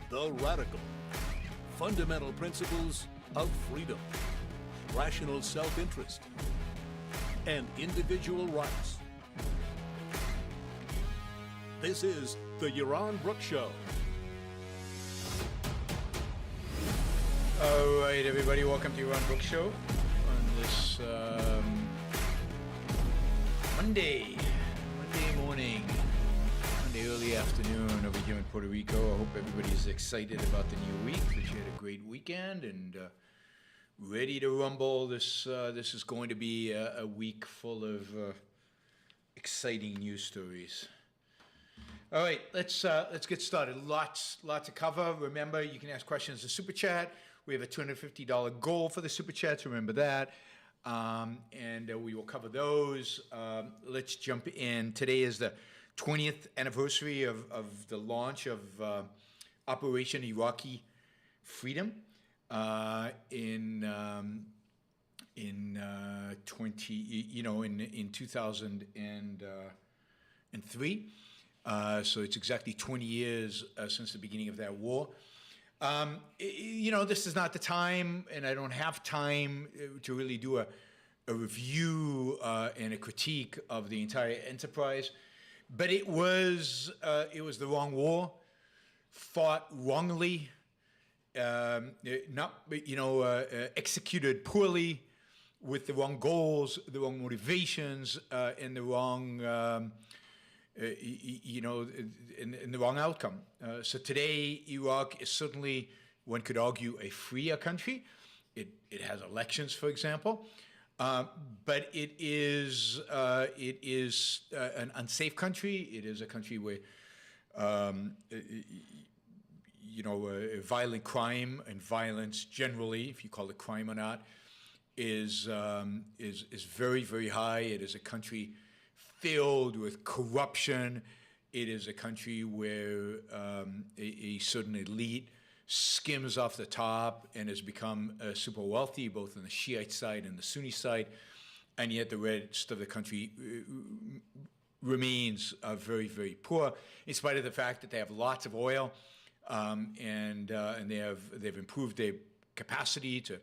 the radical, fundamental principles of freedom, rational self-interest, and individual rights. This is the Yaron Brooks Show. All right, everybody, welcome to Yaron Brooks Show on this Monday morning, Monday early afternoon over here in Puerto Rico. I hope everybody's excited about the new week, that you had a great weekend and ready to rumble. This is going to be a week full of exciting news stories. All right, let's get started. Lots to cover. Remember, you can ask questions in Super Chat. We have a $250 goal for the Super Chats. Remember that. And we will cover those. Let's jump in. Today is the 20th anniversary of the launch of Operation Iraqi Freedom in 2003. So it's exactly 20 years since the beginning of that war. This is not the time, and I don't have time to really do a review and a critique of the entire enterprise. But it was the wrong war, fought wrongly, executed poorly, with the wrong goals, the wrong motivations, and the wrong. In the wrong outcome. So today, Iraq is certainly, one could argue, a freer country. It has elections, for example, but it is an unsafe country. It is a country where violent crime and violence generally, if you call it crime or not, is very, very high. It is a country filled with corruption. It is a country where a certain elite skims off the top and has become super wealthy, both on the Shiite side and the Sunni side, and yet the rest of the country remains very, very poor, in spite of the fact that they have lots of oil and they've improved their capacity to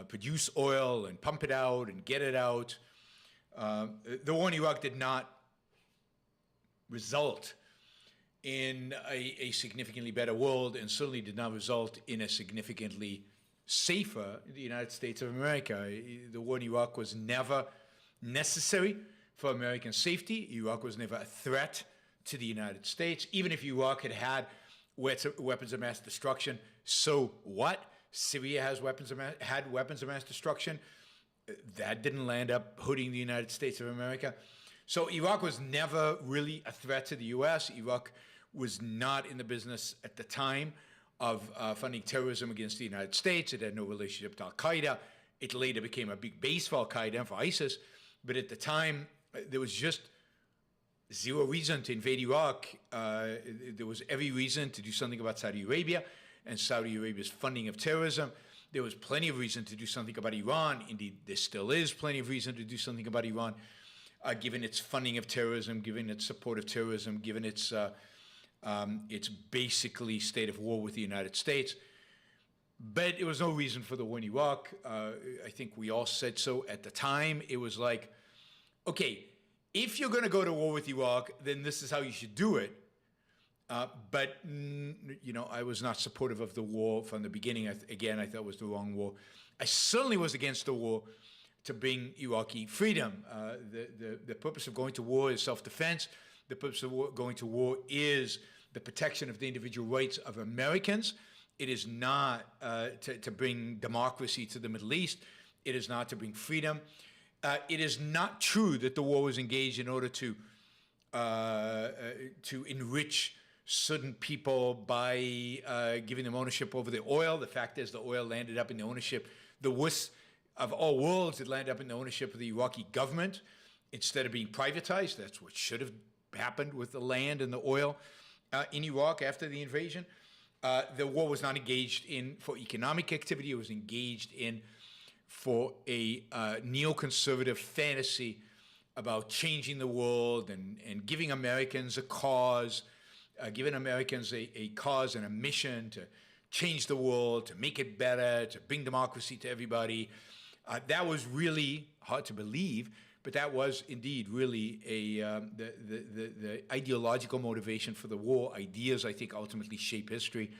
produce oil and pump it out and get it out. The war in Iraq did not result in a significantly better world, and certainly did not result in a significantly safer United States of America. The war in Iraq was never necessary for American safety. Iraq was never a threat to the United States. Even if Iraq had weapons of mass destruction, so what? Syria had weapons of mass destruction. That didn't land up hurting the United States of America. So Iraq was never really a threat to the U.S. Iraq was not in the business at the time of funding terrorism against the United States. It had no relationship to Al-Qaeda. It later became a big base for Al-Qaeda and for ISIS. But at the time, there was just zero reason to invade Iraq. There was every reason to do something about Saudi Arabia and Saudi Arabia's funding of terrorism. There was plenty of reason to do something about Iran. Indeed, there still is plenty of reason to do something about Iran, given its funding of terrorism, given its support of terrorism, given its basically state of war with the United States. But there was no reason for the war in Iraq. I think we all said so at the time. It was like, okay, if you're going to go to war with Iraq, then this is how you should do it. But I was not supportive of the war from the beginning. I thought it was the wrong war. I certainly was against the war to bring Iraqi freedom. The purpose of going to war is self-defense. The purpose of going to war is the protection of the individual rights of Americans. It is not to bring democracy to the Middle East. It is not to bring freedom. It is not true that the war was engaged in order to enrich certain people by giving them ownership over the oil. The fact is, the oil landed up in the ownership, the worst of all worlds, it landed up in the ownership of the Iraqi government instead of being privatized. That's what should have happened with the land and the oil in Iraq after the invasion. The war was not engaged in for economic activity. It was engaged in for a neoconservative fantasy about changing the world and giving Americans a cause giving Americans a cause and a mission to change the world, to make it better, to bring democracy to everybody. That was really hard to believe, but that was indeed really the ideological motivation for the war. Ideas, I think, ultimately shape history.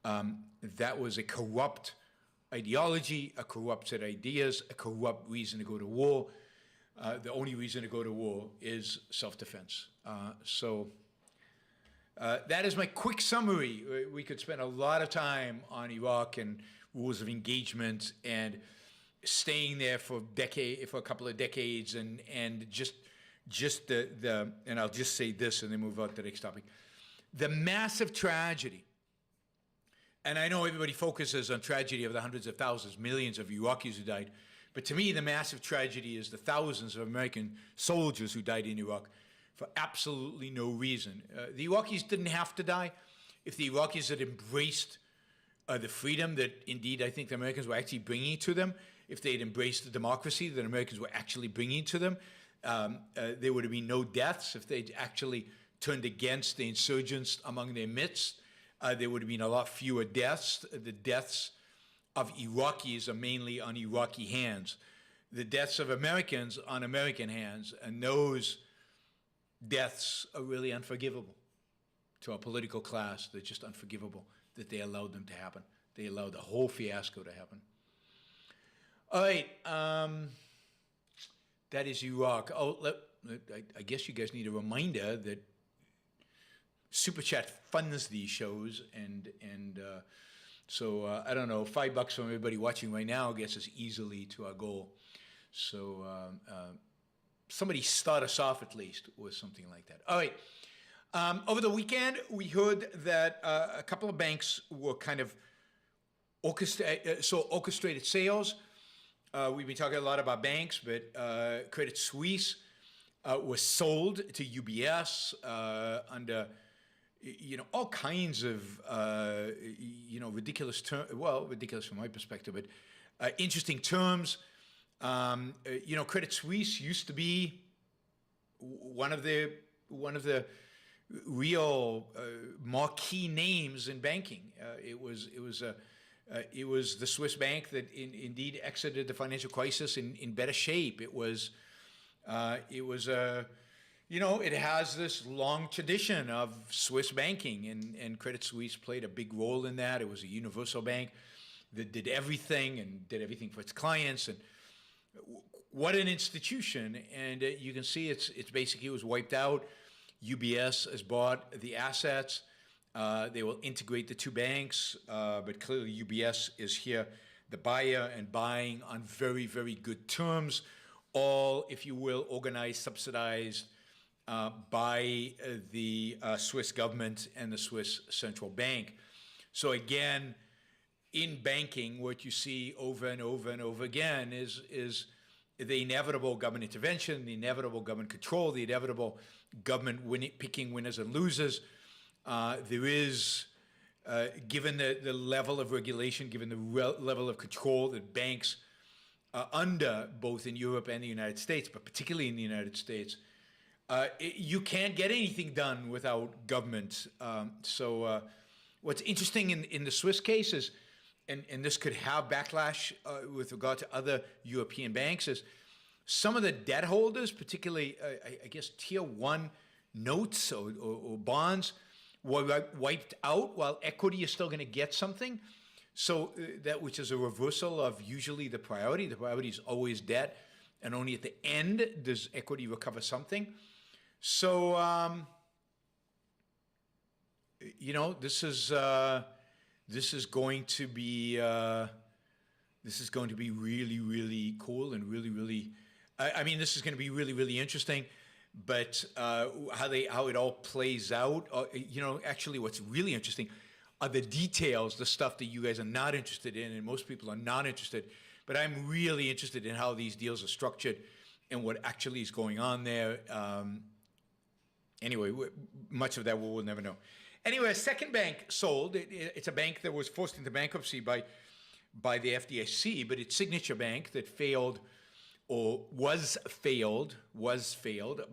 That was a corrupt ideology, a corrupt set of ideas, a corrupt reason to go to war. The only reason to go to war is self-defense. That is my quick summary. We could spend a lot of time on Iraq and rules of engagement and staying there for a couple of decades, and just and I'll just say this and then move on to the next topic. The massive tragedy, and I know everybody focuses on tragedy of the hundreds of thousands, millions of Iraqis who died, but to me the massive tragedy is the thousands of American soldiers who died in Iraq for absolutely no reason. The Iraqis didn't have to die. If the Iraqis had embraced the freedom that indeed I think the Americans were actually bringing to them, if they had embraced the democracy that Americans were actually bringing to them, there would have been no deaths. If they'd actually turned against the insurgents among their midst, there would have been a lot fewer deaths. The deaths of Iraqis are mainly on Iraqi hands. The deaths of Americans on American hands, and those deaths are really unforgivable to our political class. They're just unforgivable that they allowed them to happen. They allowed the whole fiasco to happen. All right, that is Iraq. Oh, I guess you guys need a reminder that Super Chat funds these shows, and so I don't know, $5 from everybody watching right now gets us easily to our goal. So somebody start us off at least with something like that. All right. Over the weekend, we heard that a couple of banks were kind of orchestrated sales. We've been talking a lot about banks, but Credit Suisse was sold to UBS under, all kinds of, ridiculous terms. Well, ridiculous from my perspective, but interesting terms. Credit Suisse used to be one of the real marquee names in banking. It was the Swiss bank that indeed exited the financial crisis in better shape. It has this long tradition of Swiss banking, and Credit Suisse played a big role in that. It was a universal bank that did everything for its clients, and what an institution. And you can see it's basically was wiped out. UBS has bought the assets. They will integrate the two banks, but clearly UBS is here, the buyer, and buying on very, very good terms, all, if you will, organized, subsidized by the Swiss government and the Swiss central bank. So again, in banking, what you see over and over and over again is the inevitable government intervention, the inevitable government control, the inevitable government picking winners and losers. There is, given the level of regulation, given the level of control that banks are under, both in Europe and the United States, but particularly in the United States, you can't get anything done without government. So what's interesting in the Swiss case is, and this could have backlash with regard to other European banks, is some of the debt holders, particularly, I guess, tier one notes or bonds, were wiped out while equity is still going to get something. So that, which is a reversal of usually the priority. The priority is always debt, and only at the end does equity recover something. So, this is going to be really, really cool and really, really. This is going to be really, really interesting. But how it all plays out, actually, what's really interesting are the details, the stuff that you guys are not interested in, and most people are not interested. But I'm really interested in how these deals are structured and what actually is going on there. Anyway, much of that we'll never know. Anyway, a second bank sold. It's a bank that was forced into bankruptcy by the FDIC, but it's Signature Bank that failed, or was failed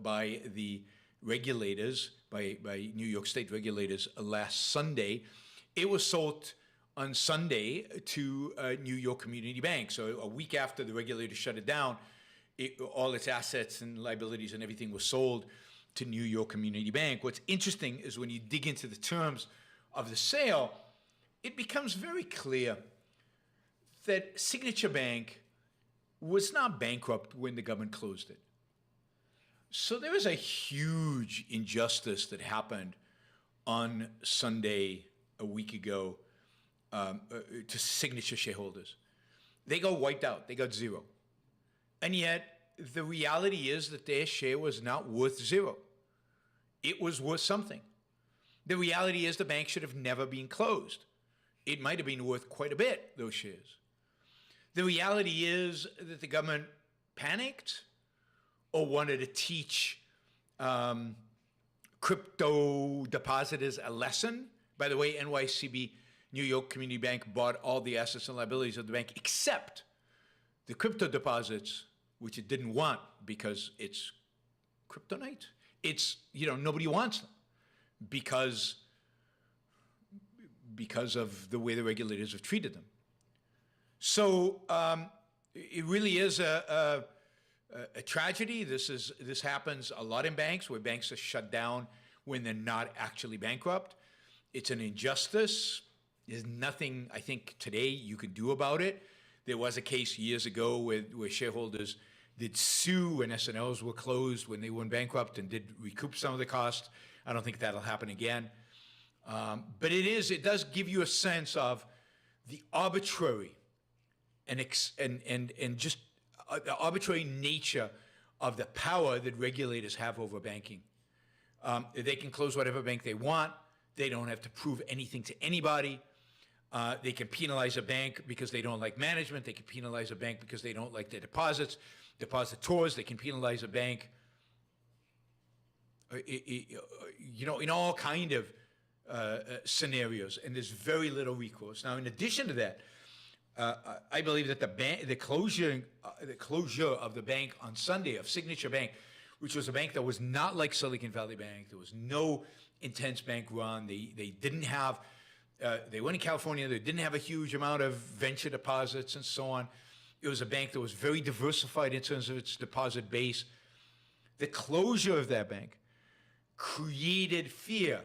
by the regulators, by New York State regulators last Sunday. It was sold on Sunday to New York Community Bank. So a week after the regulator shut it down, all its assets and liabilities and everything was sold to New York Community Bank. What's interesting is when you dig into the terms of the sale, it becomes very clear that Signature Bank was not bankrupt when the government closed it. So there was a huge injustice that happened on Sunday a week ago to Signature shareholders. They got wiped out. They got zero. And yet the reality is that their share was not worth zero. It was worth something. The reality is the bank should have never been closed. It might have been worth quite a bit, those shares. The reality is that the government panicked or wanted to teach crypto depositors a lesson. By the way, NYCB, New York Community Bank, bought all the assets and liabilities of the bank except the crypto deposits, which it didn't want because it's kryptonite. It's, nobody wants them because of the way the regulators have treated them. So it really is a tragedy. This happens a lot in banks, where banks are shut down when they're not actually bankrupt. It's an injustice. There's nothing, I think, today you could do about it. There was a case years ago where shareholders did sue when S&Ls were closed, when they went bankrupt, and did recoup some of the costs. I don't think that'll happen again. But it does give you a sense of the arbitrary and just the arbitrary nature of the power that regulators have over banking. They can close whatever bank they want. They don't have to prove anything to anybody. They can penalize a bank because they don't like management. They can penalize a bank because they don't like their depositors. They can penalize a bank, in all kind of scenarios, and there's very little recourse. Now, in addition to that, I believe that the closure of the bank on Sunday, of Signature Bank, which was a bank that was not like Silicon Valley Bank. There was no intense bank run. They didn't have, they went in California. They didn't have a huge amount of venture deposits and so on. It was a bank that was very diversified in terms of its deposit base. The closure of that bank created fear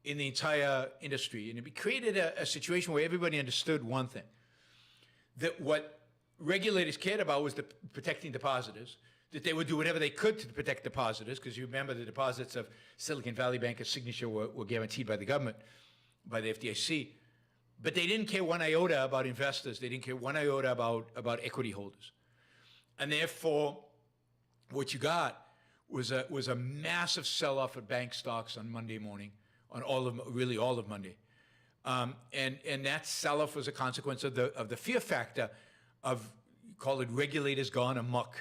in the entire industry. And it created a situation where everybody understood one thing, that what regulators cared about was protecting depositors, that they would do whatever they could to protect depositors, because you remember the deposits of Silicon Valley Bank and Signature were guaranteed by the government, by the FDIC. But they didn't care one iota about investors. They didn't care one iota about equity holders. And therefore, what you got was a massive sell-off of bank stocks on Monday morning, on all of Monday. And that sell-off was a consequence of the fear factor of, call it regulators gone amok.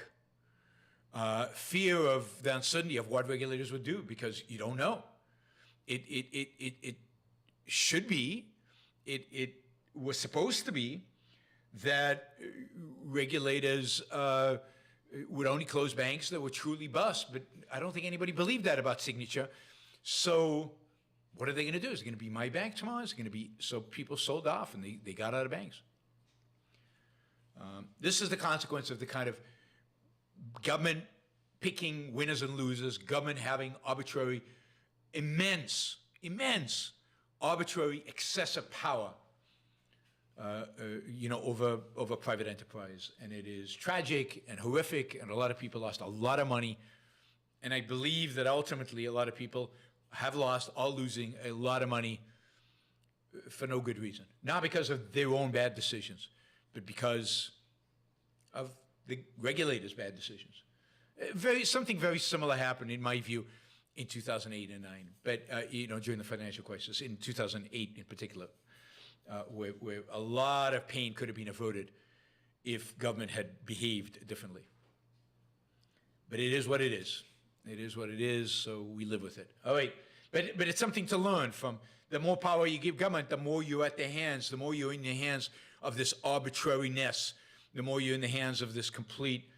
Fear of the uncertainty of what regulators would do, because you don't know. It should be, it was supposed to be that regulators would only close banks that were truly bust, but I don't think anybody believed that about Signature. So what are they going to do? Is it going to be my bank tomorrow? Is it going to be, so people sold off and they got out of banks. This is the consequence of the kind of government picking winners and losers, government having arbitrary, immense, arbitrary, excessive power, over private enterprise. And it is tragic and horrific, and a lot of people lost a lot of money. And I believe that ultimately a lot of people have lost, are losing a lot of money for no good reason. Not because of their own bad decisions, but because of the regulators' bad decisions. Something very similar happened, in my view, in 2008 and 9, but during the financial crisis, in 2008 in particular, where a lot of pain could have been averted if government had behaved differently. But it is what it is. It is what it is, so we live with it. All right, but it's something to learn from. The more power you give government, the more you're at their hands, the more you're in the hands of this arbitrariness, the more you're in the hands of this complete,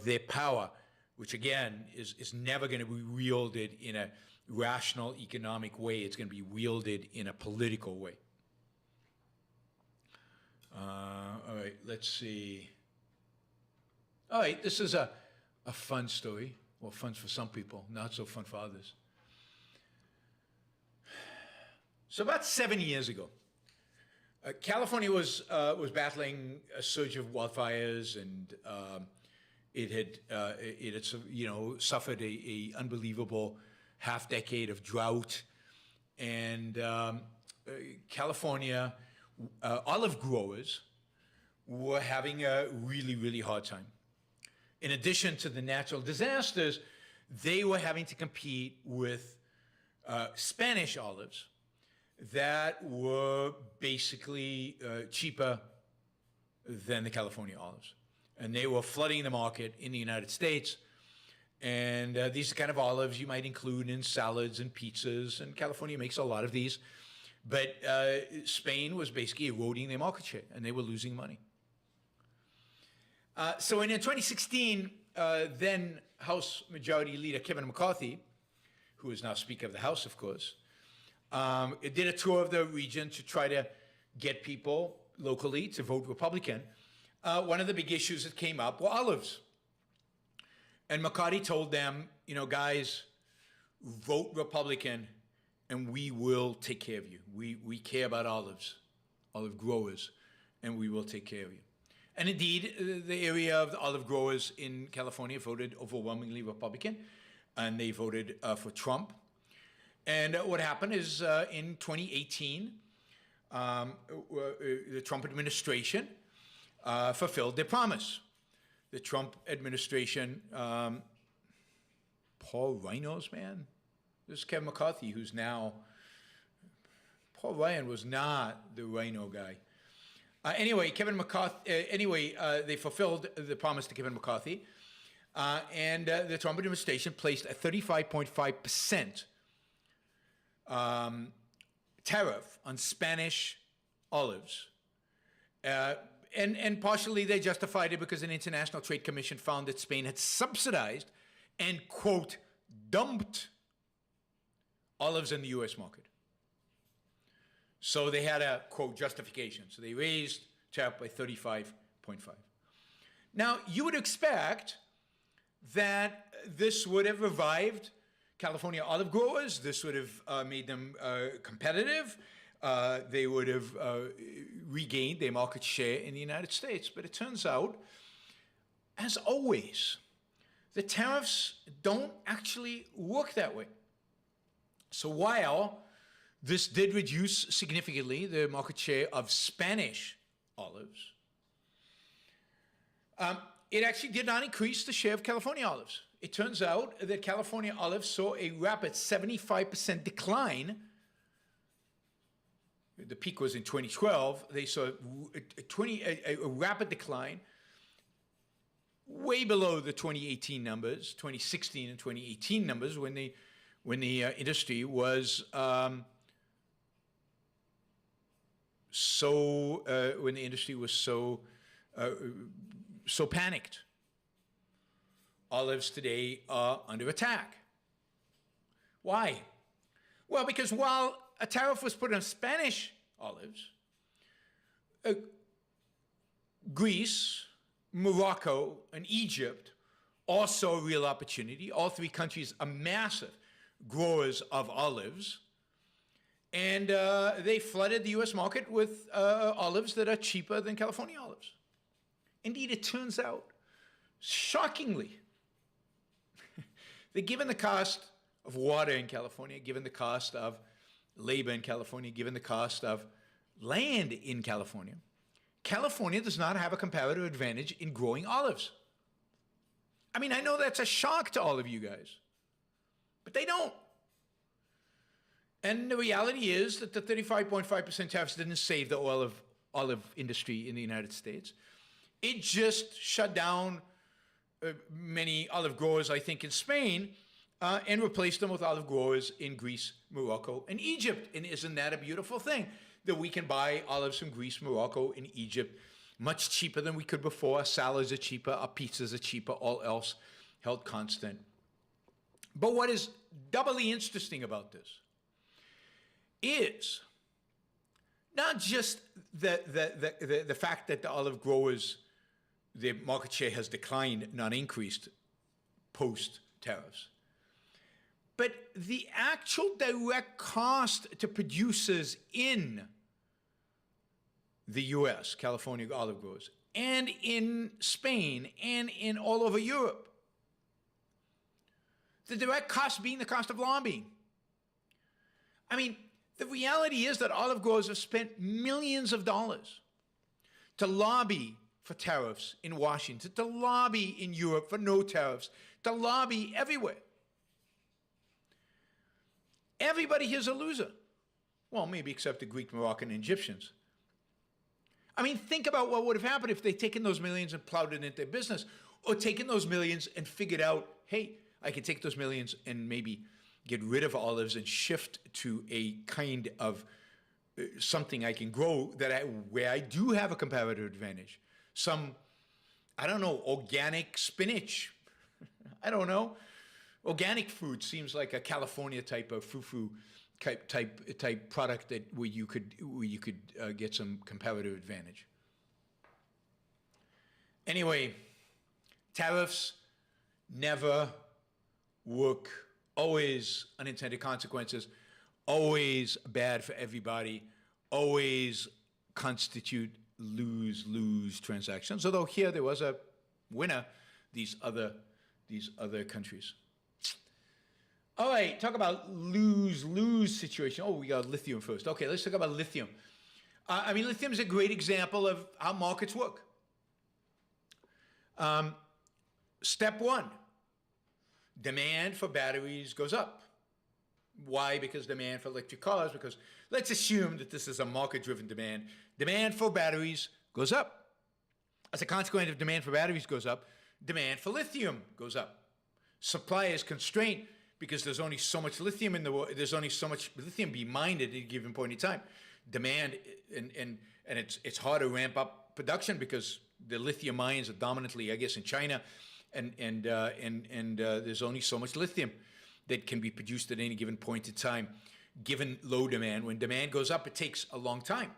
their power, which again is never going to be wielded in a rational economic way. It's going to be wielded in a political way. All right, let's see. All right, this is a fun story. Well, fun for some people, not so fun for others. So about 7 years ago, California was battling a surge of wildfires, and it had suffered a unbelievable half decade of drought, and California olive growers were having a really, really hard time. In addition to the natural disasters, they were having to compete with Spanish olives that were basically cheaper than the California olives. And they were flooding the market in the United States. And these are the kind of olives you might include in salads and pizzas, and California makes a lot of these. But Spain was basically eroding their market share, and they were losing money. So in 2016, then House Majority Leader Kevin McCarthy, who is now Speaker of the House, of course, did a tour of the region to try to get people locally to vote Republican. One of the big issues that came up were olives. And McCarthy told them, guys, vote Republican, and we will take care of you. We care about olive growers, and we will take care of you. And indeed, the area of the olive growers in California voted overwhelmingly Republican, and they voted for Trump. And what happened is in 2018, the Trump administration fulfilled their promise. The Trump administration, Paul Rhinos, man. This is Kevin McCarthy, who's now, Paul Ryan was not the Rhino guy. Anyway, they fulfilled the promise to Kevin McCarthy, and the Trump administration placed a 35.5% tariff on Spanish olives. And partially they justified it because an international trade commission found that Spain had subsidized and, quote, dumped olives in the U.S. market. So they had a, quote, justification. So they raised tariff by 35.5. Now, you would expect that this would have revived California olive growers. This would have made them competitive. They would have regained their market share in the United States. But it turns out, as always, the tariffs don't actually work that way. So while this did reduce significantly the market share of Spanish olives, it actually did not increase the share of California olives. It turns out that California olives saw a rapid 75% decline. The peak was in 2012. They saw a rapid decline, way below the 2018 numbers, 2016 and 2018 numbers, when the industry was so panicked. Olives today are under attack. Why? Well, because while a tariff was put on Spanish olives, Greece, Morocco, and Egypt also a real opportunity. All three countries are massive growers of olives, and they flooded the U.S. market with olives that are cheaper than California olives. Indeed, it turns out, shockingly, that given the cost of water in California, given the cost of labor in California, given the cost of land in California, California does not have a comparative advantage in growing olives. I mean, I know that's a shock to all of you guys, but they don't. And the reality is that the 35.5% tariffs didn't save the olive industry in the United States. It just shut down many olive growers, I think, in Spain, and replaced them with olive growers in Greece, Morocco, and Egypt. And isn't that a beautiful thing, that we can buy olives from Greece, Morocco, and Egypt much cheaper than we could before. Our salads are cheaper, our pizzas are cheaper, all else held constant. But what is doubly interesting about this is not just the fact that the olive growers, their market share has declined, not increased, post-tariffs, but the actual direct cost to producers in the U.S., California olive growers, and in Spain, and in all over Europe, the direct cost being the cost of lobbying. I mean, the reality is that olive growers have spent millions of dollars to lobby for tariffs in Washington, to lobby in Europe for no tariffs, to lobby everywhere. Everybody here's a loser. Well, maybe except the Greek, Moroccan, and Egyptians. I mean, think about what would have happened if they'd taken those millions and plowed it into their business, or taken those millions and figured out, hey, I can take those millions and maybe get rid of olives and shift to a kind of something I can grow where I do have a comparative advantage. Some, I don't know, organic spinach. I don't know. Organic food seems like a California type of fufu type product where you could get some comparative advantage. Anyway, tariffs never work. Always unintended consequences. Always bad for everybody. Always constitute lose-lose transactions. Although here there was a winner. These other countries. All right, talk about lose-lose situation. Oh, we got lithium first. Okay, let's talk about lithium. I mean, lithium is a great example of how markets work. Step one, demand for batteries goes up. Why? Because demand for electric cars, because let's assume that this is a market-driven demand. Demand for batteries goes up. As a consequence of demand for batteries goes up, demand for lithium goes up. Supply is constrained because there's only so much lithium in the world. There's only so much lithium being mined at any given point in time. Demand, and it's hard to ramp up production because the lithium mines are dominantly, I guess, in China, and there's only so much lithium that can be produced at any given point in time, given low demand. When demand goes up, it takes a long time.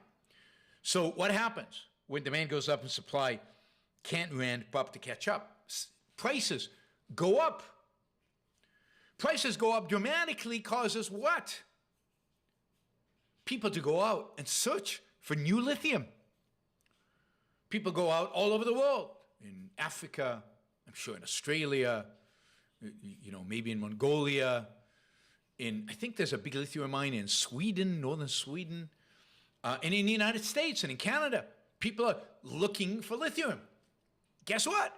So what happens when demand goes up and supply can't ramp up to catch up? Prices go up. Prices go up dramatically causes what? People to go out and search for new lithium. People go out all over the world, in Africa, I'm sure in Australia, you know, maybe in Mongolia, I think there's a big lithium mine in Sweden, northern Sweden, and in the United States and in Canada. People are looking for lithium. Guess what?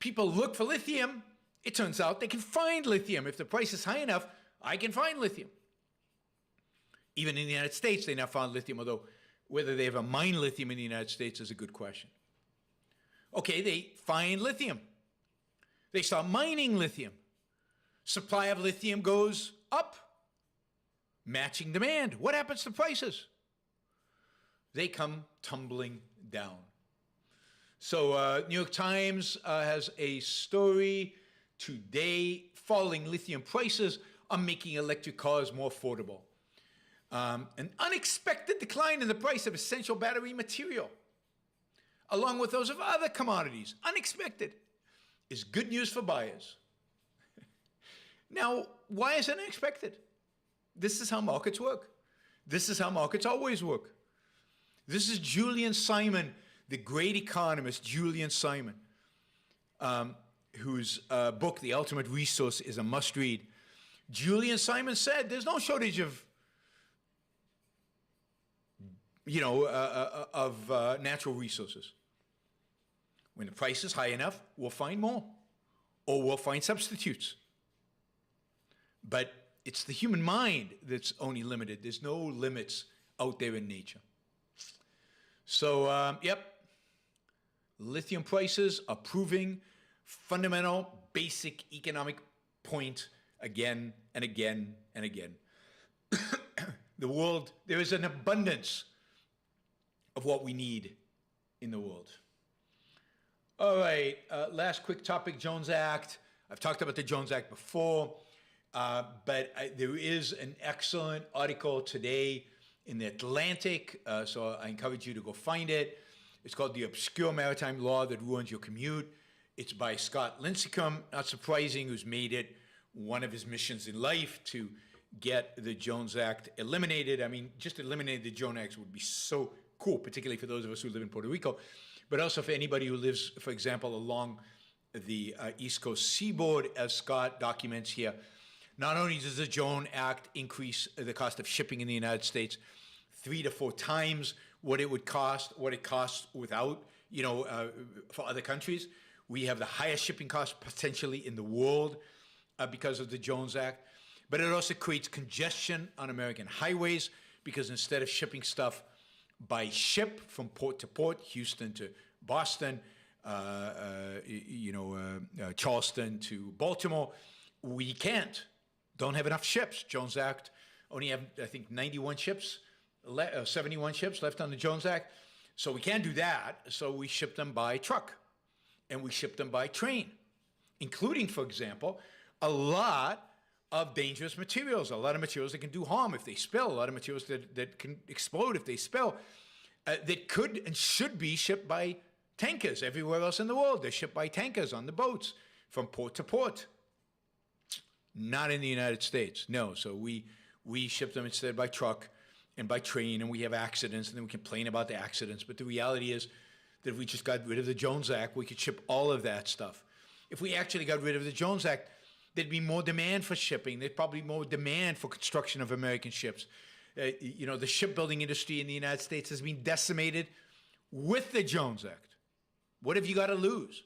People look for lithium. It turns out they can find lithium. If the price is high enough, I can find lithium. Even in the United States, they now found lithium, although whether they ever mine lithium in the United States is a good question. Okay, they find lithium. They start mining lithium. Supply of lithium goes up, matching demand. What happens to prices? They come tumbling down. So New York Times has a story today: falling lithium prices are making electric cars more affordable. An unexpected decline in the price of essential battery material, along with those of other commodities, unexpected, is good news for buyers. Now, why is it unexpected? This is how markets work. This is how markets always work. This is Julian Simon, the great economist, Julian Simon, whose book, The Ultimate Resource, is a must-read. Julian Simon said there's no shortage of natural resources. When the price is high enough, we'll find more, or we'll find substitutes. But it's the human mind that's only limited. There's no limits out there in nature. So, lithium prices are proving fundamental, basic economic point again and again and again. The world, there is an abundance of what we need in the world. All right, last quick topic, Jones Act. I've talked about the Jones Act before, but there is an excellent article today in the Atlantic, so I encourage you to go find it. It's called The Obscure Maritime Law That Ruins Your Commute. It's by Scott Lincecum, not surprising, who's made it one of his missions in life to get the Jones Act eliminated. I mean, just eliminating the Jones Act would be so cool, particularly for those of us who live in Puerto Rico, but also for anybody who lives, for example, along the East Coast seaboard, as Scott documents here. Not only does the Jones Act increase the cost of shipping in the United States 3 to 4 times what it would cost, what it costs without, for other countries. We have the highest shipping costs potentially in the world because of the Jones Act. But it also creates congestion on American highways because instead of shipping stuff by ship from port to port, Houston to Boston, Charleston to Baltimore, we don't have enough ships. Jones Act only have, I think, 91 ships, 71 ships left on the Jones Act. So we can't do that. So we ship them by truck and we ship them by train, including, for example, a lot of dangerous materials, a lot of materials that can do harm if they spill, a lot of materials that can explode if they spill, that could and should be shipped by tankers everywhere else in the world. They're shipped by tankers on the boats from port to port. Not in the United States, no. So we ship them instead by truck and by train, and we have accidents, and then we complain about the accidents. But the reality is that if we just got rid of the Jones Act, we could ship all of that stuff. If we actually got rid of the Jones Act, there'd be more demand for shipping. There'd probably be more demand for construction of American ships. The shipbuilding industry in the United States has been decimated with the Jones Act. What have you got to lose?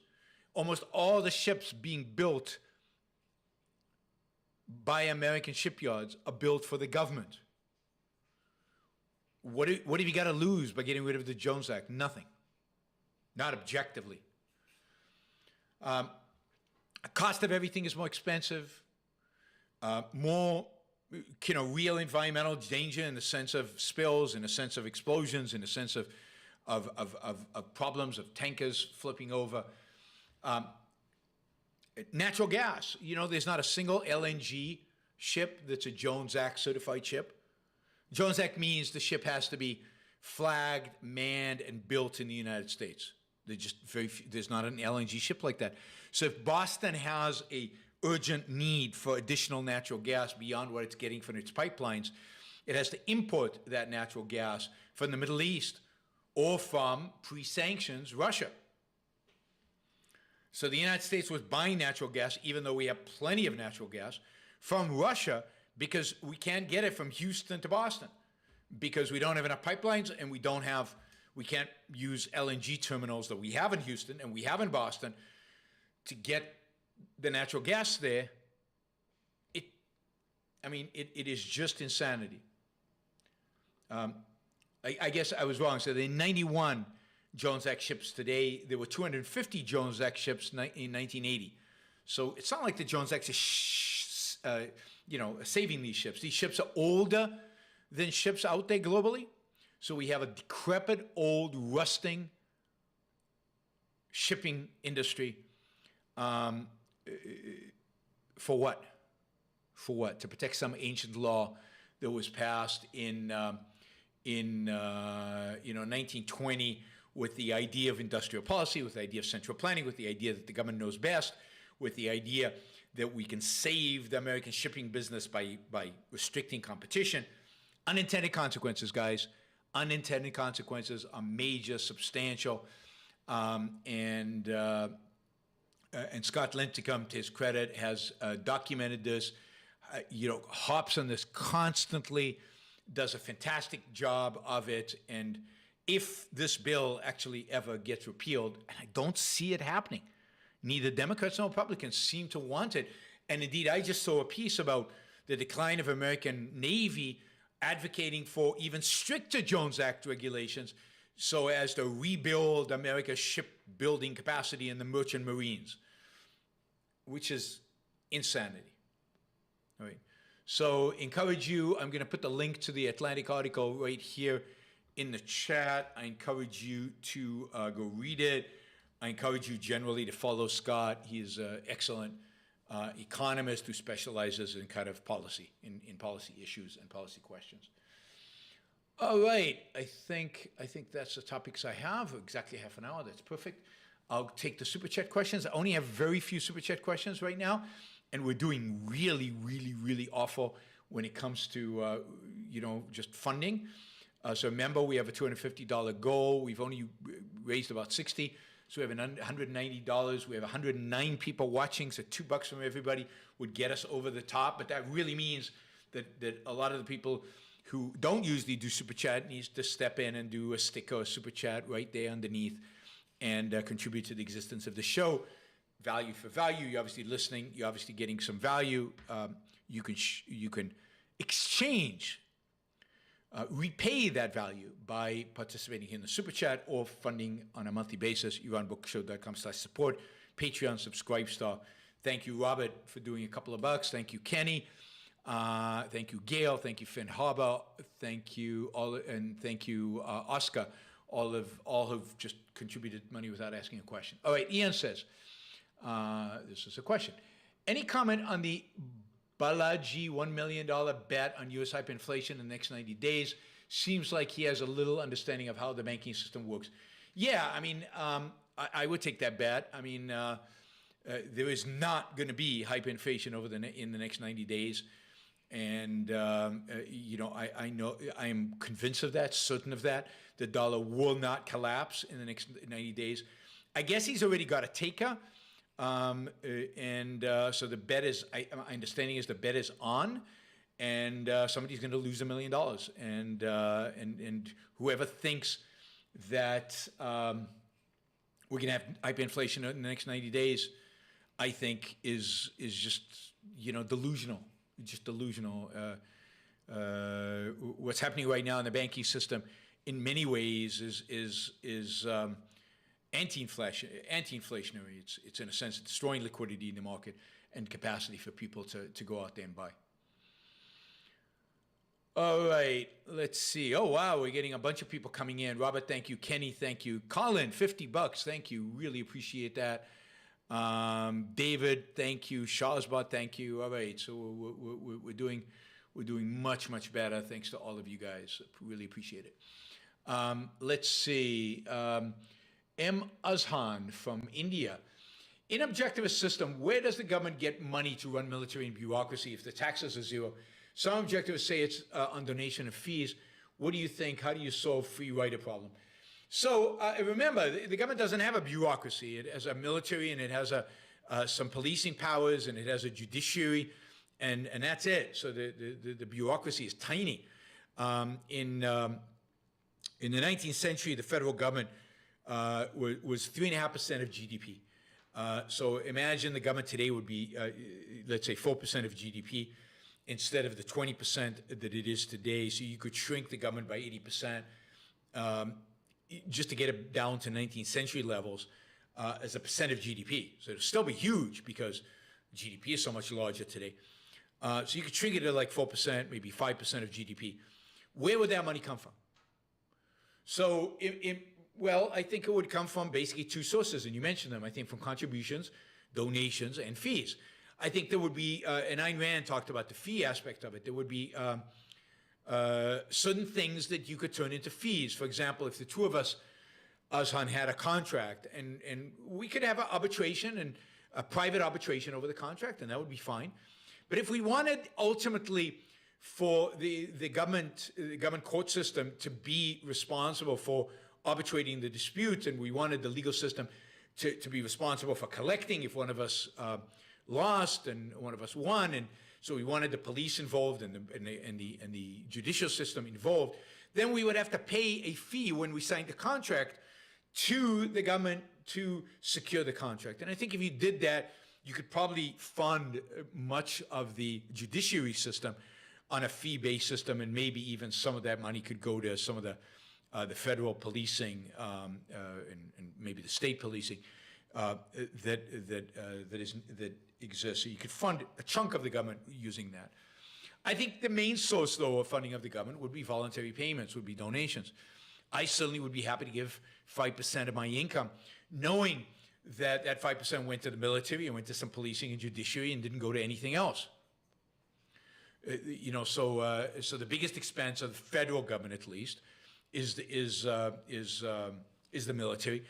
Almost all the ships being built by American shipyards are built for the government. What have you got to lose by getting rid of the Jones Act? Nothing. Not objectively. Cost of everything is more expensive. More, real environmental danger in the sense of spills, in the sense of explosions, in the sense of problems of tankers flipping over. Natural gas. There's not a single LNG ship that's a Jones Act certified ship. Jones Act means the ship has to be flagged, manned, and built in the United States. There's not an LNG ship like that. So if Boston has a urgent need for additional natural gas beyond what it's getting from its pipelines, it has to import that natural gas from the Middle East or from pre-sanctions Russia. So the United States was buying natural gas, even though we have plenty of natural gas, from Russia because we can't get it from Houston to Boston because we don't have enough pipelines and we can't use LNG terminals that we have in Houston and we have in Boston to get the natural gas there. It is just insanity. I guess I was wrong. So there are 91 Jones Act ships today. There were 250 Jones Act ships in 1980. So it's not like the Jones Act is, saving these ships. These ships are older than ships out there globally. So we have a decrepit, old, rusting shipping industry. For what? For what? To protect some ancient law that was passed in 1920 with the idea of industrial policy, with the idea of central planning, with the idea that the government knows best, with the idea that we can save the American shipping business by restricting competition. Unintended consequences, guys. Unintended consequences are major, substantial, and Scott Lincecum, to his credit, has documented this, harps on this constantly, does a fantastic job of it. And if this bill actually ever gets repealed, and I don't see it happening, neither Democrats nor Republicans seem to want it. And indeed, I just saw a piece about the decline of American Navy advocating for even stricter Jones Act regulations so as to rebuild America's shipbuilding capacity in the merchant marines, which is insanity. All right. So encourage you, I'm going to put the link to the Atlantic article right here in the chat. I encourage you to go read it. I encourage you generally to follow Scott. He is an excellent economist who specializes in kind of policy, in policy issues and policy questions. All right, I think that's the topics I have. Exactly half an hour, that's perfect. I'll take the Super Chat questions. I only have very few Super Chat questions right now, and we're doing really, really, really awful when it comes to, just funding. So remember, we have a $250 goal. We've only raised about 60. So we have $190. We have 109 people watching, so $2 from everybody would get us over the top. But that really means that a lot of the people who don't usually do Super Chat needs to step in and do a sticker or Super Chat right there underneath and contribute to the existence of the show. Value for value. You're obviously listening. You're obviously getting some value. You can exchange, repay that value by participating in the Super Chat or funding on a monthly basis. YaronBookShow.com/support. Patreon, Subscribestar. Thank you, Robert, for doing a couple of bucks. Thank you, Kenny. Thank you, Gail. Thank you, Finn Harbour. Thank you, all, and thank you, Oscar. All have just contributed money without asking a question. All right, Ian says, this is a question. Any comment on the Balaji $1 million bet on U.S. hyperinflation in the next 90 days? Seems like he has a little understanding of how the banking system works. Yeah, I mean, I would take that bet. I mean, there is not going to be hyperinflation in the next 90 days. And, I know, I am convinced of that, certain of that. The dollar will not collapse in the next 90 days. I guess he's already got a taker. So the bet is, my understanding is the bet is on, and somebody's going to lose $1 million. And whoever thinks that we're going to have hyperinflation in the next 90 days, I think is just, delusional. Just delusional. What's happening right now in the banking system, in many ways, is anti-inflationary. It's in a sense destroying liquidity in the market and capacity for people to go out there and buy. All right, let's see. Oh wow, we're getting a bunch of people coming in. Robert, thank you. Kenny, thank you. Colin, $50, thank you. Really appreciate that. David, thank you. Shazbot, thank you. All right, so we're doing much better thanks to all of you guys. Really appreciate it. Let's see. M. Azhan from India. In objectivist system, where does the government get money to run military and bureaucracy if the taxes are zero? Some objectivists say it's on donation of fees. What do you think? How do you solve free rider problem? So remember, the government doesn't have a bureaucracy. It has a military, and it has some policing powers, and it has a judiciary, and that's it. So the bureaucracy is tiny. In the 19th century, the federal government was 3.5% of GDP. So imagine the government today would be, let's say, 4% of GDP instead of the 20% that it is today. So you could shrink the government by 80%. Just to get it down to 19th century levels as a percent of GDP. So it'll still be huge because GDP is so much larger today. So you could shrink it to like 4%, maybe 5% of GDP. Where would that money come from? So, well, I think it would come from basically two sources, and you mentioned them. I think from contributions, donations, and fees. I think there would be, and Ayn Rand talked about the fee aspect of it, there would be certain things that you could turn into fees. For example, if the two of us, Azhan, had a contract, and we could have an arbitration and a private arbitration over the contract, and that would be fine. But if we wanted ultimately for the government court system to be responsible for arbitrating the dispute, and we wanted the legal system to be responsible for collecting if one of us lost and one of us won, and so we wanted the police involved and the judicial system involved, then we would have to pay a fee when we signed the contract to the government to secure the contract. And I think if you did that, you could probably fund much of the judiciary system on a fee-based system, and maybe even some of that money could go to some of the federal policing and maybe the state policing that exists. So you could fund a chunk of the government using that. I think the main source, though, of funding of the government would be voluntary payments, would be donations. I certainly would be happy to give 5% of my income, knowing that that 5% went to the military and went to some policing and judiciary and didn't go to anything else. So the biggest expense of the federal government, at least, is the military,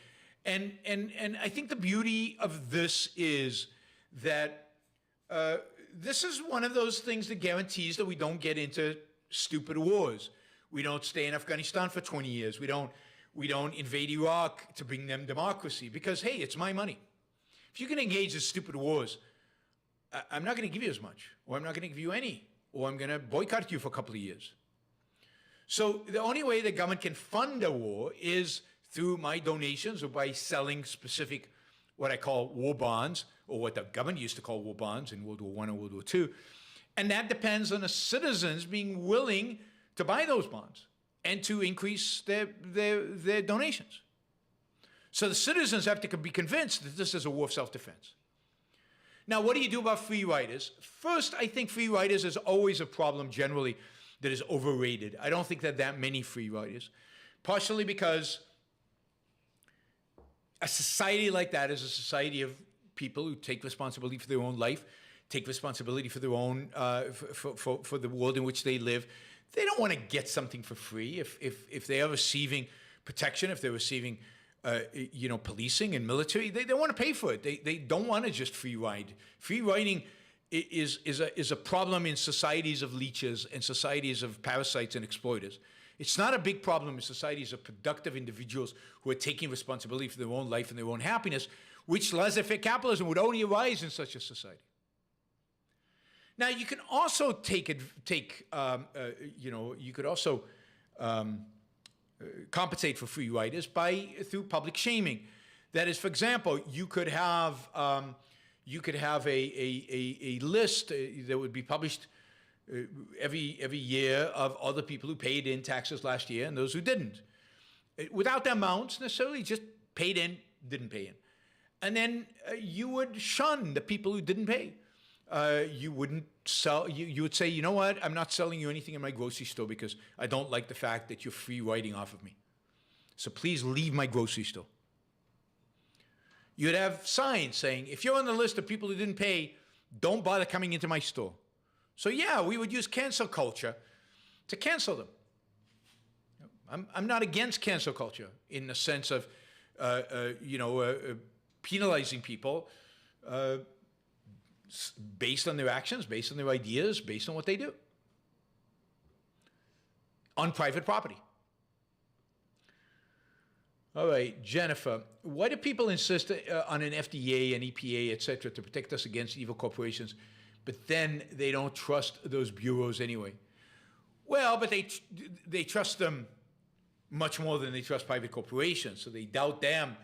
and I think the beauty of this is that this is one of those things that guarantees that we don't get into stupid wars. We don't stay in Afghanistan for 20 years. We don't invade Iraq to bring them democracy because, hey, it's my money. If you can engage in stupid wars, I'm not going to give you as much, or I'm not going to give you any, or I'm going to boycott you for a couple of years. So the only way the government can fund a war is through my donations or by selling specific, what I call war bonds, or what the government used to call war bonds in World War I and World War II. And that depends on the citizens being willing to buy those bonds and to increase their donations. So the citizens have to be convinced that this is a war of self-defense. Now, what do you do about free riders? First, I think free riders is always a problem generally that is overrated. I don't think that many free riders, partially because a society like that is a society of people who take responsibility for their own life, take responsibility for their own, for the world in which they live. They don't want to get something for free. If they are receiving protection, if they're receiving policing and military, they want to pay for it. They don't want to just free ride. Free riding is a problem in societies of leeches and societies of parasites and exploiters. It's not a big problem in societies of productive individuals who are taking responsibility for their own life and their own happiness, which laissez-faire capitalism would only arise in such a society. Now, you can also compensate for free riders through public shaming. That is, for example, you could have a list that would be published every year of other people who paid in taxes last year and those who didn't, without the amounts necessarily, just paid in, didn't pay in. And then you would shun the people who didn't pay. You wouldn't sell, you would say, you know what, I'm not selling you anything in my grocery store because I don't like the fact that you're free riding off of me. So please leave my grocery store. You'd have signs saying, if you're on the list of people who didn't pay, don't bother coming into my store. So yeah, we would use cancel culture to cancel them. I'm not against cancel culture in the sense of, penalizing people based on their actions, based on their ideas, based on what they do on private property. All right, Jennifer, why do people insist on an FDA and EPA, et cetera, to protect us against evil corporations, but then they don't trust those bureaus anyway? Well, but they trust them much more than they trust private corporations, so they doubt them.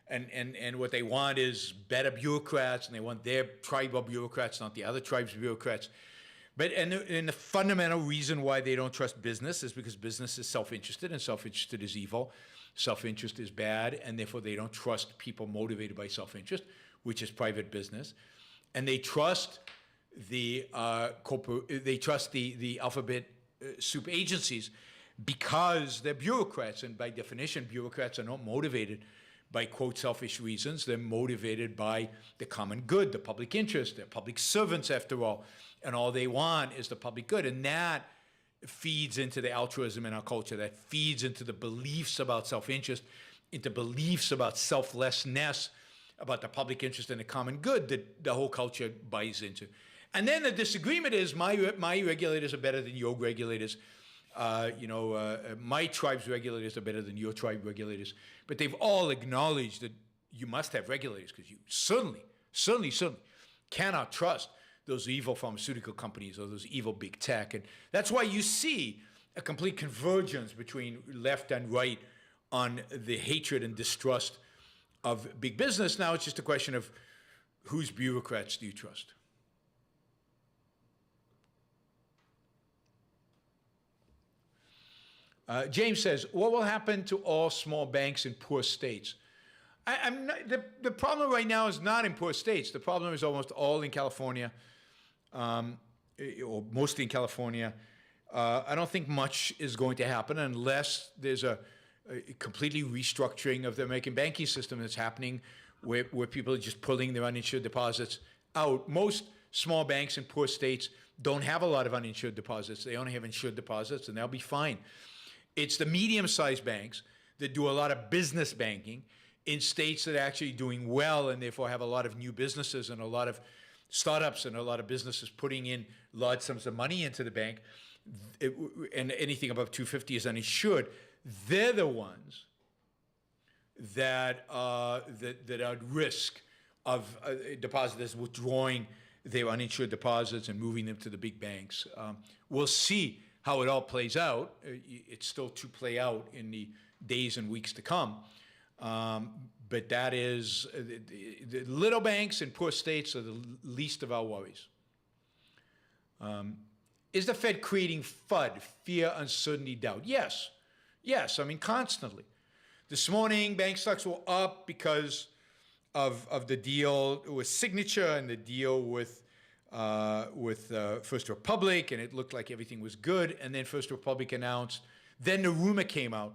And what they want is better bureaucrats, and they want their tribe of bureaucrats, not the other tribe's bureaucrats. And the fundamental reason why they don't trust business is because business is self-interested, and self-interested is evil. Self-interest is bad, and therefore they don't trust people motivated by self-interest, which is private business. And they trust the alphabet soup agencies because they're bureaucrats, and by definition, bureaucrats are not motivated by, quote, selfish reasons. They're motivated by the common good, the public interest. They're public servants, after all, and all they want is the public good. And that feeds into the altruism in our culture. That feeds into the beliefs about self-interest, into beliefs about selflessness, about the public interest and the common good that the whole culture buys into. And then the disagreement is my regulators are better than your regulators. My tribe's regulators are better than your tribe regulators. But they've all acknowledged that you must have regulators because you certainly cannot trust those evil pharmaceutical companies or those evil big tech. And that's why you see a complete convergence between left and right on the hatred and distrust of big business. Now it's just a question of whose bureaucrats do you trust? James says, what will happen to all small banks in poor states? The problem right now is not in poor states. The problem is almost all in California, or mostly in California. I don't think much is going to happen unless there's a completely restructuring of the American banking system that's happening, where people are just pulling their uninsured deposits out. Most small banks in poor states don't have a lot of uninsured deposits. They only have insured deposits, and they'll be fine. It's the medium-sized banks that do a lot of business banking in states that are actually doing well and therefore have a lot of new businesses and a lot of startups and a lot of businesses putting in large sums of money into the bank, and anything above 250 is uninsured. They're the ones that are at risk of depositors withdrawing their uninsured deposits and moving them to the big banks. We'll see how it all plays out. It's still to play out in the days and weeks to come. But that is, the little banks in poor states are the least of our worries. Is the Fed creating FUD, fear, uncertainty, doubt? Yes. Yes, I mean, constantly. This morning, bank stocks were up because of the deal with Signature and the deal with First Republic, and it looked like everything was good. And then First Republic announced, then the rumor came out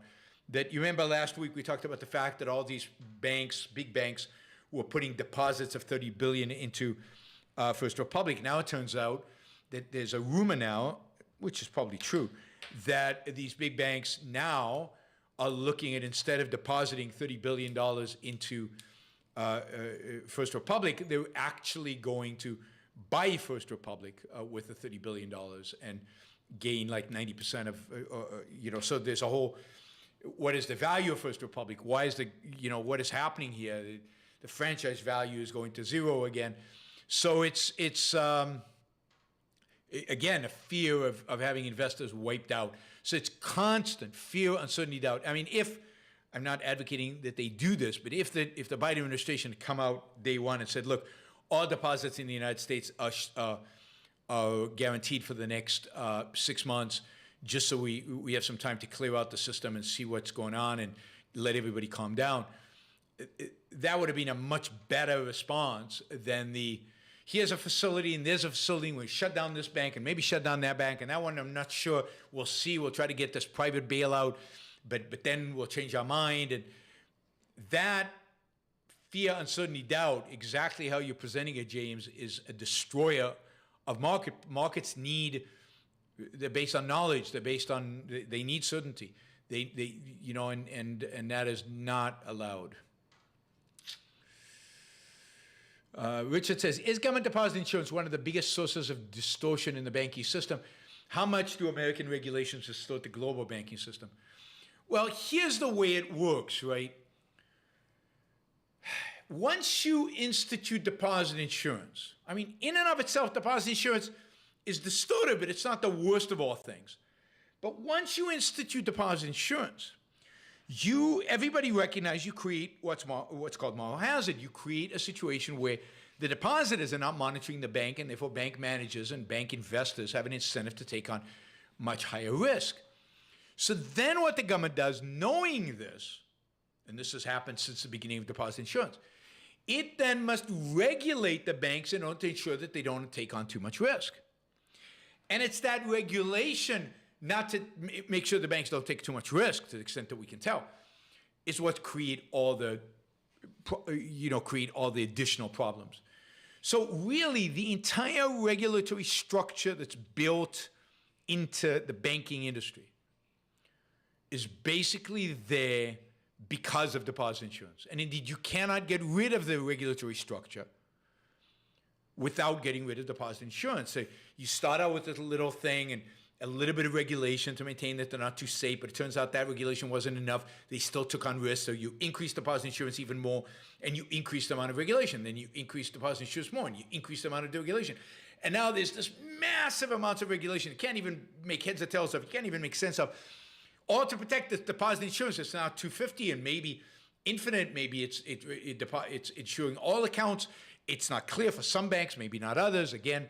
that, you remember last week we talked about the fact that all these banks, big banks, were putting deposits of $30 billion into First Republic. Now it turns out that there's a rumor now, which is probably true, that these big banks now are looking at, instead of depositing $30 billion into First Republic, they're actually going to buy First Republic with the $30 billion and gain like 90% of, so there's a whole, what is the value of First Republic? Why is what is happening here? The franchise value is going to zero again. So it's again, a fear of having investors wiped out. So it's constant fear, uncertainty, doubt. I mean, I'm not advocating that they do this, but if the Biden administration had come out day one and said, look, all deposits in the United States are guaranteed for the next 6 months, just so we have some time to clear out the system and see what's going on and let everybody calm down, that would have been a much better response than here's a facility and there's a facility and we shut down this bank and maybe shut down that bank and that one I'm not sure. We'll see. We'll try to get this private bailout, but then we'll change our mind. And that fear, uncertainty, doubt, exactly how you're presenting it, James, is a destroyer of market. Markets they're based on knowledge. They're based on, they need certainty. And that is not allowed. Richard says, is government deposit insurance one of the biggest sources of distortion in the banking system? How much do American regulations distort the global banking system? Well, here's the way it works, right? Once you institute deposit insurance, I mean, in and of itself, deposit insurance is distorted, but it's not the worst of all things. But once you institute deposit insurance, everybody recognizes you create what's called moral hazard. You create a situation where the depositors are not monitoring the bank, and therefore bank managers and bank investors have an incentive to take on much higher risk. So then what the government does, knowing this, and this has happened since the beginning of deposit insurance, it then must regulate the banks in order to ensure that they don't take on too much risk. And it's that regulation, not to make sure the banks don't take too much risk to the extent that we can tell, is what create all the additional problems. So really, the entire regulatory structure that's built into the banking industry is basically there because of deposit insurance. And indeed, you cannot get rid of the regulatory structure without getting rid of deposit insurance. So you start out with this little thing and a little bit of regulation to maintain that they're not too safe, but it turns out that regulation wasn't enough. They still took on risk, so you increase deposit insurance even more, and you increase the amount of regulation. Then you increase deposit insurance more, and you increase the amount of deregulation. And now there's this massive amounts of regulation. You can't even make heads or tails of. You can't even make sense of. All to protect the deposit insurance. It's now $250 and maybe infinite. Maybe it's insuring all accounts. It's not clear for some banks, maybe not others. Again,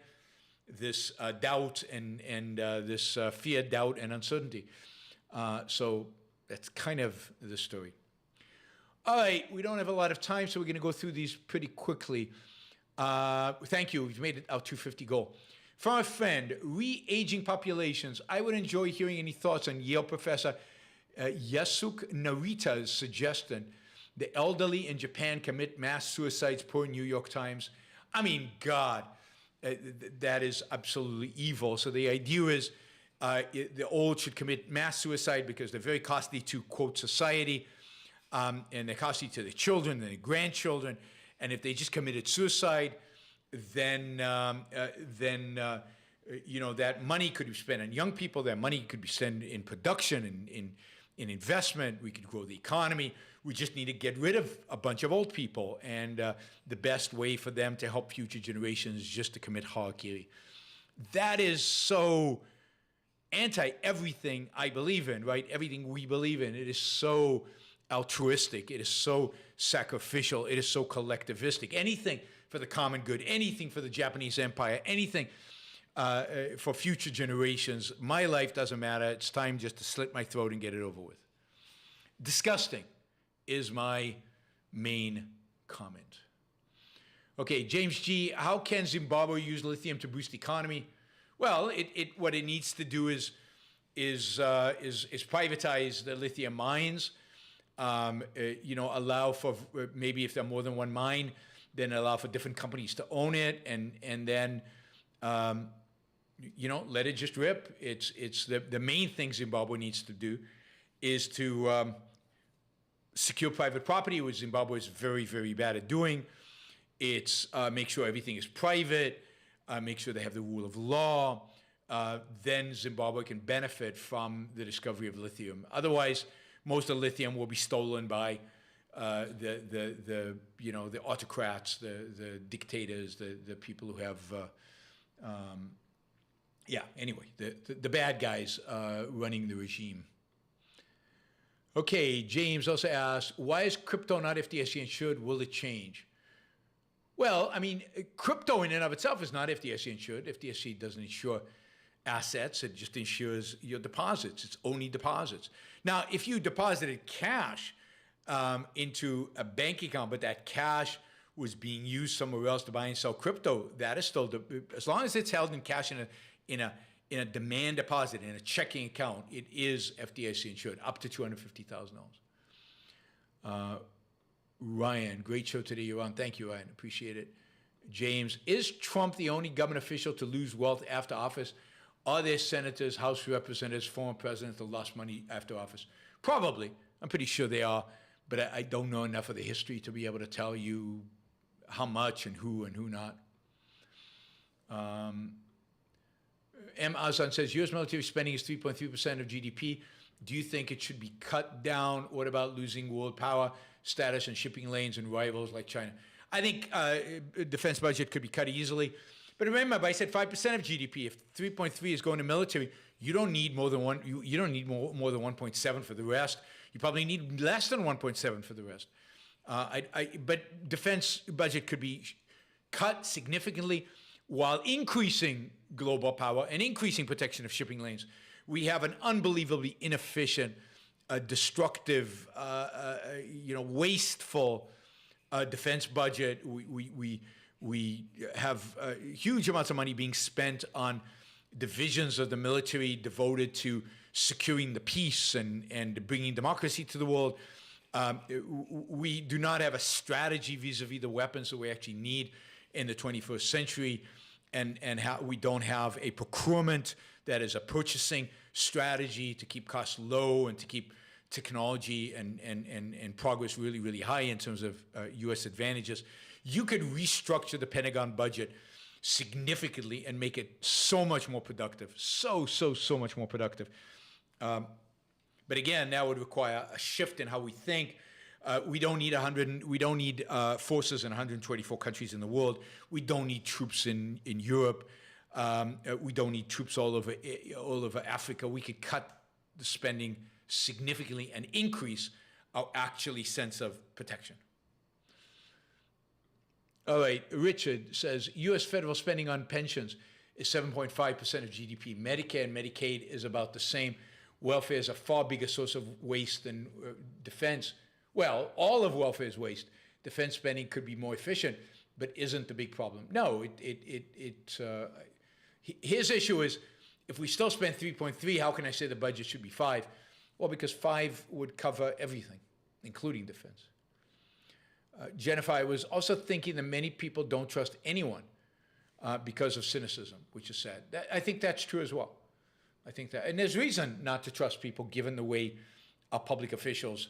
this doubt and this fear, doubt, and uncertainty. So that's kind of the story. All right, we don't have a lot of time, so we're going to go through these pretty quickly. Thank you. We've made it our 250 goal. From a friend, re-aging populations. I would enjoy hearing any thoughts on Yale professor Yasuke Narita's suggestion, the elderly in Japan commit mass suicides per New York Times. I mean, God, that is absolutely evil. So the idea is the old should commit mass suicide because they're very costly to, quote, society, and they're costly to their children and their grandchildren. And if they just committed suicide, then you know, that money could be spent on young people. That money could be spent in production, in investment. We could grow the economy. We just need to get rid of a bunch of old people. And the best way for them to help future generations is just to commit harakiri. That is so anti-everything I believe in, right? Everything we believe in. It is so altruistic. It is so sacrificial. It is so collectivistic. Anything for the common good, anything for the Japanese Empire, anything for future generations. My life doesn't matter. It's time just to slit my throat and get it over with. Disgusting is my main comment. Okay, James G., how can Zimbabwe use lithium to boost the economy? Well, what it needs to do is privatize the lithium mines. You know, allow for, maybe if there are more than one mine, then allow for different companies to own it, and then you know, let it just rip. It's the main thing Zimbabwe needs to do is to secure private property, which Zimbabwe is very, very bad at doing. It's make sure everything is private, make sure they have the rule of law. Then Zimbabwe can benefit from the discovery of lithium. Otherwise, most of the lithium will be stolen by the you know, the autocrats, the dictators, the people who have yeah, anyway, the bad guys running the regime. Okay, James also asked, why is crypto not FDIC insured? Will it change? Well, I mean, crypto in and of itself is not FDIC insured. FDIC doesn't insure assets. It just insures your deposits. It's only deposits. Now, if you deposited cash into a bank account, but that cash was being used somewhere else to buy and sell crypto, that is still, as long as it's held in cash in a demand deposit, in a checking account, it is FDIC insured, up to $250,000. Ryan, great show today, Yaron. Thank you, Ryan. Appreciate it. James, is Trump the only government official to lose wealth after office? Are there senators, House representatives, former presidents that lost money after office? Probably. I'm pretty sure they are, but I don't know enough of the history to be able to tell you how much and who not. M. Azan says, U.S. military spending is 3.3% of GDP. Do you think it should be cut down? What about losing world power status and shipping lanes and rivals like China? I think defense budget could be cut easily. But remember, I said 5% of GDP. If 3.3 is going to military, you don't need more than one. You don't need more than 1.7 for the rest. You probably need less than 1.7 for the rest. But defense budget could be cut significantly while increasing global power and increasing protection of shipping lanes. We have an unbelievably inefficient, destructive, you know, wasteful defense budget. We have huge amounts of money being spent on divisions of the military devoted to securing the peace and bringing democracy to the world. We do not have a strategy vis-a-vis the weapons that we actually need in the 21st century, and we don't have a procurement that is a purchasing strategy to keep costs low and to keep technology and progress really, really high in terms of U.S. advantages. You could restructure the Pentagon budget significantly and make it so much more productive, so much more productive. But again, that would require a shift in how we think. We don't need forces in 124 countries in the world. We don't need troops in Europe. We don't need troops all over Africa. We could cut the spending significantly and increase our actually sense of protection. All right, Richard says, U.S. federal spending on pensions is 7.5% of GDP. Medicare and Medicaid is about the same. Welfare is a far bigger source of waste than defense. Well, all of welfare is waste. Defense spending could be more efficient, but isn't the big problem. No, his issue is, if we still spend 3.3, how can I say the budget should be 5? Well, because 5 would cover everything, including defense. Jennifer, I was also thinking that many people don't trust anyone because of cynicism, which is sad. I think that's true as well. I think that, and there's reason not to trust people given the way our public officials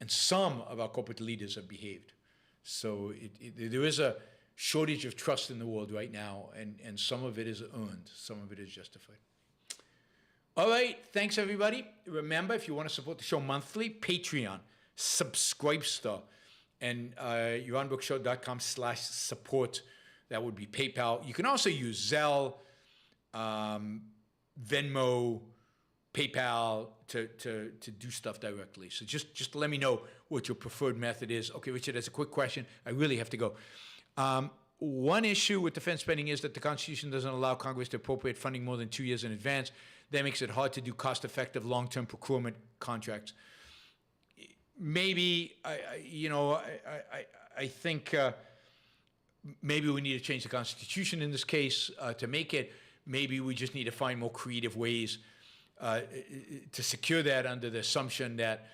and some of our corporate leaders have behaved. So there is a shortage of trust in the world right now, and some of it is earned, some of it is justified. All right, thanks everybody. Remember, if you want to support the show monthly, Patreon, Subscribestar, and YaronBrookShow.com/support. That would be PayPal. You can also use Zelle, Venmo, PayPal to do stuff directly. So just let me know what your preferred method is. Okay, Richard, that's a quick question. I really have to go. One issue with defense spending is that the Constitution doesn't allow Congress to appropriate funding more than 2 years in advance. That makes it hard to do cost-effective long-term procurement contracts. Maybe, I think maybe we need to change the Constitution in this case to make it. Maybe we just need to find more creative ways to secure that under the assumption that,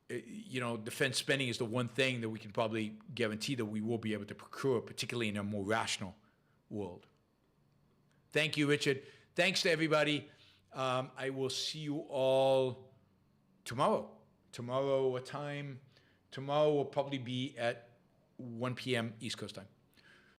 defense spending is the one thing that we can probably guarantee that we will be able to procure, particularly in a more rational world. Thank you, Richard. Thanks to everybody. I will see you all tomorrow. Tomorrow, what time? Tomorrow will probably be at 1 p.m. East Coast time.